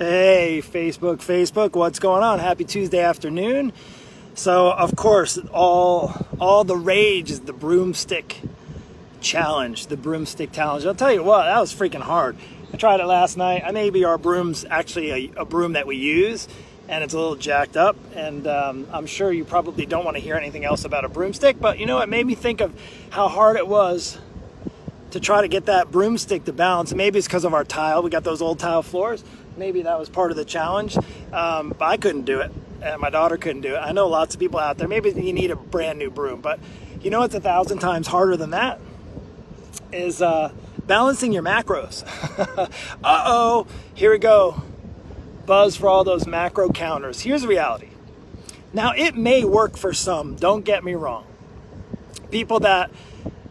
Hey, Facebook, what's going on? Happy Tuesday afternoon. So, of course, all the rage is the broomstick challenge, the broomstick challenge. I'll tell you what, that was freaking hard. I tried it last night. Maybe our broom's actually a broom that we use, and it's a little jacked up, and I'm sure you probably don't want to hear anything else about a broomstick, but you know, it made me think of how hard it was to try to get that broomstick to balance. Maybe it's because of our tile. We got those old tile floors. Maybe that was part of the challenge, but I couldn't do it, and my daughter couldn't do it. I know lots of people out there, maybe you need a brand new broom, but you know what's 1,000 times harder than that? Is balancing your macros. Uh-oh, here we go. Buzz for all those macro counters. Here's the reality. Now, it may work for some, don't get me wrong. People that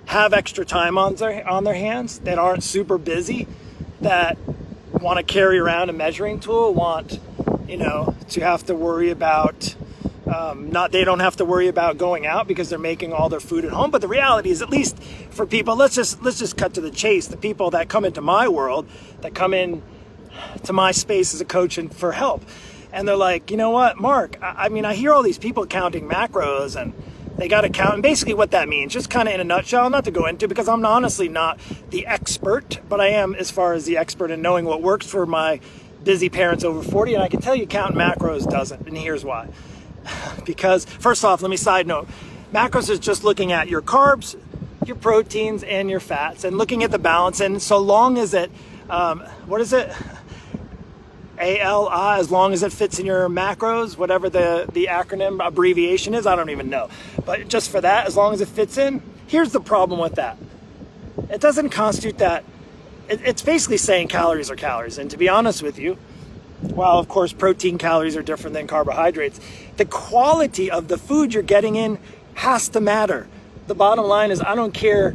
have extra time on their hands, that aren't super busy, that want to carry around a measuring tool, want, you know, to have to worry about, they don't have to worry about going out because they're making all their food at home. But the reality is, at least for people, let's just cut to the chase. The people that come into my world, that come in to my space as a coach and for help, and they're like, you know what, Mark, I mean, I hear all these people counting macros and they got to count, and basically what that means, just kind of in a nutshell, not to go into, because I'm honestly not the expert, but I am as far as the expert in knowing what works for my busy parents over 40, and I can tell you counting macros doesn't, and here's why. Because first off, let me side note, macros is just looking at your carbs, your proteins, and your fats, and looking at the balance, and so long as it, what is it? ALI, as long as it fits in your macros, whatever the acronym abbreviation is, I don't even know. But just for that, as long as it fits in, here's the problem with that. It doesn't constitute that. It's basically saying calories are calories. And to be honest with you, while of course protein calories are different than carbohydrates, the quality of the food you're getting in has to matter. The bottom line is, I don't care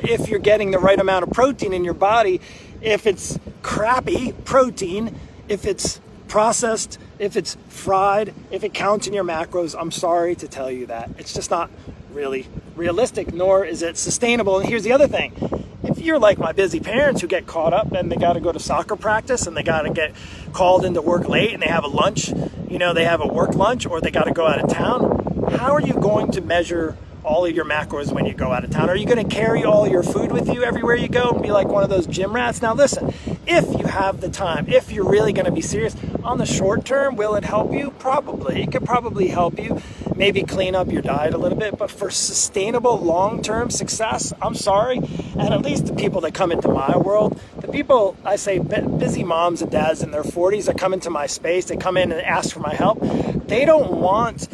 if you're getting the right amount of protein in your body, if it's crappy protein, if it's processed, if it's fried, if it counts in your macros. I'm sorry to tell you that. It's just not really realistic, nor is it sustainable. And here's the other thing. If you're like my busy parents who get caught up and they got to go to soccer practice and they got to get called into work late and they have a lunch, you know, they have a work lunch, or they got to go out of town, how are you going to measure all of your macros when you go out of town? Are you going to carry all your food with you everywhere you go and be like one of those gym rats? Now listen, if you have the time, if you're really going to be serious, on the short term, will it help you? Probably. It could probably help you maybe clean up your diet a little bit, but for sustainable long-term success, I'm sorry, and at least the people that come into my world, the people, I say busy moms and dads in their 40s that come into my space, they come in and ask for my help, they don't want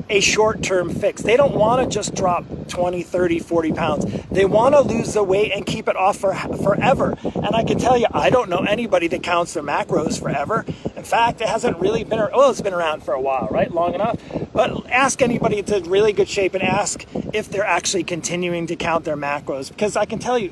a short-term fix. They don't want to just drop 20, 30, 40 pounds. They want to lose the weight and keep it off forever. And I can tell you, I don't know anybody that counts their macros forever. In fact, it hasn't really been, well, it's been around for a while, right? Long enough. But ask anybody that's in really good shape and ask if they're actually continuing to count their macros. Because I can tell you,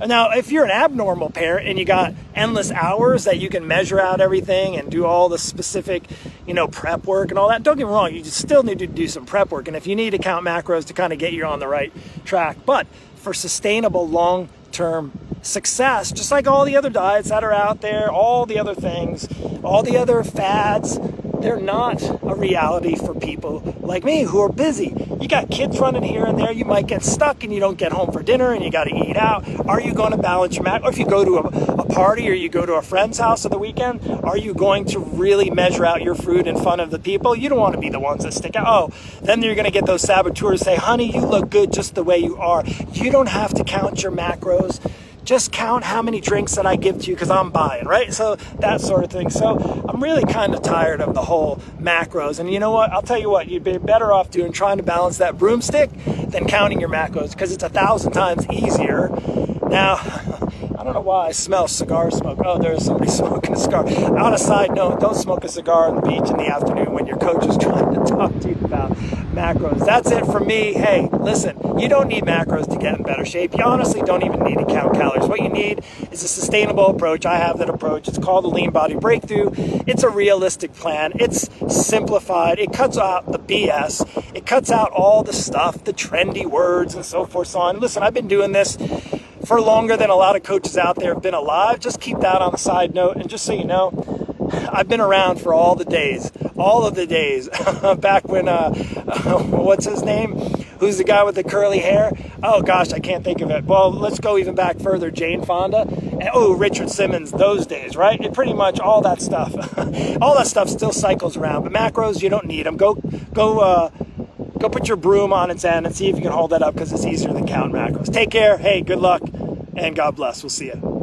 now, if you're an abnormal parent and you got endless hours that you can measure out everything and do all the specific, you know, prep work and all that, don't get me wrong, you still need to do some prep work. And if you need to count macros to kind of get you on the right track, but for sustainable long-term success, just like all the other diets that are out there, all the other things, all the other fads, they're not a reality for people like me who are busy. You got kids running here and there. You might get stuck and you don't get home for dinner and you got to eat out. Are you going to balance your macros? Or if you go to a party or you go to a friend's house on the weekend, are you going to really measure out your food in front of the people? You don't want to be the ones that stick out. Oh, then you're going to get those saboteurs say, honey, you look good just the way you are. You don't have to count your macros. Just count how many drinks that I give to you because I'm buying, right? So that sort of thing. So I'm really kind of tired of the whole macros. And you know what? I'll tell you what, you'd be better off trying to balance that broomstick than counting your macros, because it's 1,000 times easier. Now, I don't know why I smell cigar smoke. Oh, there's somebody smoking a cigar. On a side note, don't smoke a cigar on the beach in the afternoon when your coach is trying to talk to you about macros. That's it for me. Hey, listen, you don't need macros to get in better shape. You honestly don't even need to count calories. What you need is a sustainable approach. I have that approach. It's called the Lean Body Breakthrough. It's a realistic plan. It's simplified. It cuts out the BS. It cuts out all the stuff, the trendy words and so forth, so on. Listen, I've been doing this for longer than a lot of coaches out there have been alive. Just keep that on the side note. And just so you know, I've been around for all of the days, back when, what's his name? Who's the guy with the curly hair? Oh gosh, I can't think of it. Well, let's go even back further. Jane Fonda, and oh, Richard Simmons, those days, right? It pretty much all that stuff, all that stuff still cycles around. But macros, you don't need them. Go put your broom on its end and see if you can hold that up, because it's easier than counting macros. Take care. Hey, good luck, and God bless. We'll see you.